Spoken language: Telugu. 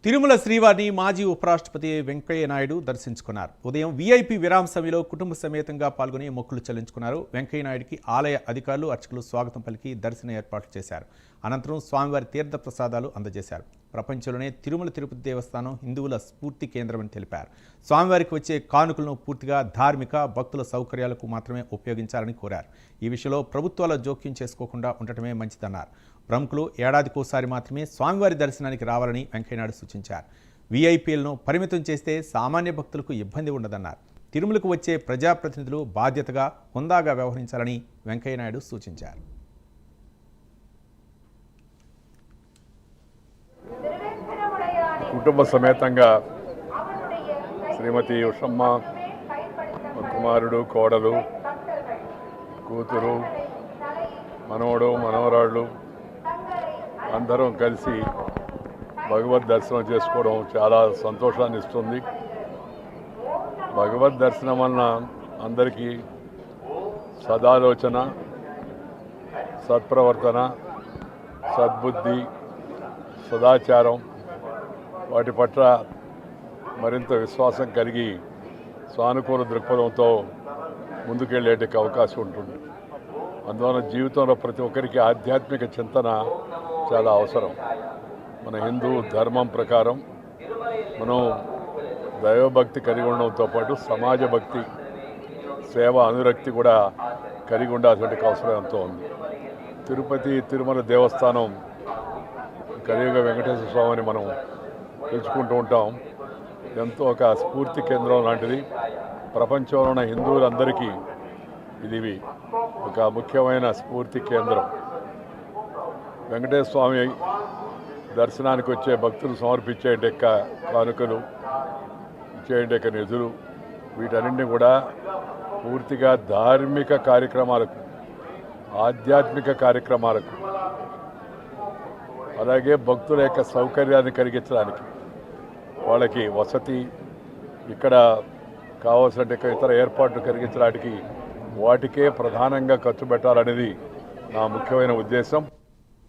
తిరుమల శ్రీవారిని మాజీ ఉపరాష్ట్రపతి వెంకయ్య నాయుడు దర్శించుకున్నారు. ఉదయం వీఐపీ విరామ సమయంలో కుటుంబ సమేతంగా పాల్గొని మొక్కులు చెల్లించుకున్నారు. వెంకయ్య నాయుడికి ఆలయ అధికారులు, అర్చకులు స్వాగతం పలికి దర్శన ఏర్పాట్లు చేశారు. అనంతరం స్వామివారి తీర్థ ప్రసాదాలు అందజేశారు. ప్రపంచంలోనే తిరుమల తిరుపతి దేవస్థానం హిందువుల స్ఫూర్తి కేంద్రమని తెలిపారు. స్వామివారికి వచ్చే కానుకలను పూర్తిగా ధార్మిక భక్తుల సౌకర్యాలకు మాత్రమే ఉపయోగించాలని కోరారు. ఈ విషయంలో ప్రభుత్వాల జోక్యం చేసుకోకుండా ఉండటమే మంచిదన్నారు. ప్రముఖులు ఏడాదికోసారి మాత్రమే స్వామివారి దర్శనానికి రావాలని వెంకయ్యనాయుడు సూచించారు. వీఐపీలను పరిమితం చేస్తే సామాన్య భక్తులకు ఇబ్బంది ఉండదన్నారు. తిరుమలకు వచ్చే ప్రజాప్రతినిధులు బాధ్యతగా హుందాగా వ్యవహరించాలని వెంకయ్యనాయుడు సూచించారు. కుటుంబ సమేతంగా శ్రీమతి ఉషమ్మ, కుమారుడు, కోడలు, కూతురు, మనవడు, మనవరాళ్ళు అందరం కలిసి భగవద్ దర్శనం చేసుకోవడం చాలా సంతోషాన్ని ఇస్తుంది. భగవద్ దర్శనం వలన అందరికీ సదాలోచన, సత్ప్రవర్తన, సద్బుద్ధి, సదాచారం వాటి పట్ల మరింత విశ్వాసం కలిగి సానుకూల దృక్పథంతో ముందుకెళ్ళేటికి అవకాశం ఉంటుంది. అందువలన జీవితంలో ప్రతి ఒక్కరికి ఆధ్యాత్మిక చింతన చాలా అవసరం. మన హిందూ ధర్మం ప్రకారం మనం దైవభక్తి కలిగి ఉండడంతో పాటు సమాజ భక్తి, సేవ, అనురక్తి కూడా కలిగి ఉండాల్సిన అవసరం ఎంతో ఉంది. తిరుపతి తిరుమల దేవస్థానం కలియుగ వెంకటేశ్వర స్వామిని మనం పిలుచుకుంటూ ఉంటాం. ఎంతో ఒక స్ఫూర్తి కేంద్రం లాంటిది. ప్రపంచంలో ఉన్న హిందువులందరికీ ఇది ఒక ముఖ్యమైన స్ఫూర్తి కేంద్రం. వెంకటేశ్వర స్వామి దర్శనానికి వచ్చే భక్తులు సమర్పించే కానుకలు, ఇచ్చే నిధులు, వీటన్నింటినీ కూడా పూర్తిగా ధార్మిక కార్యక్రమాలకు, ఆధ్యాత్మిక కార్యక్రమాలకు, అలాగే భక్తుల యొక్క సౌకర్యాన్ని కలిగించడానికి, వాళ్ళకి వసతి, ఇక్కడ కావాల్సిన ఇతర ఏర్పాట్లు కలిగించడానికి వాటికే ప్రధానంగా ఖర్చు పెట్టాలనేది నా ముఖ్యమైన ఉద్దేశం.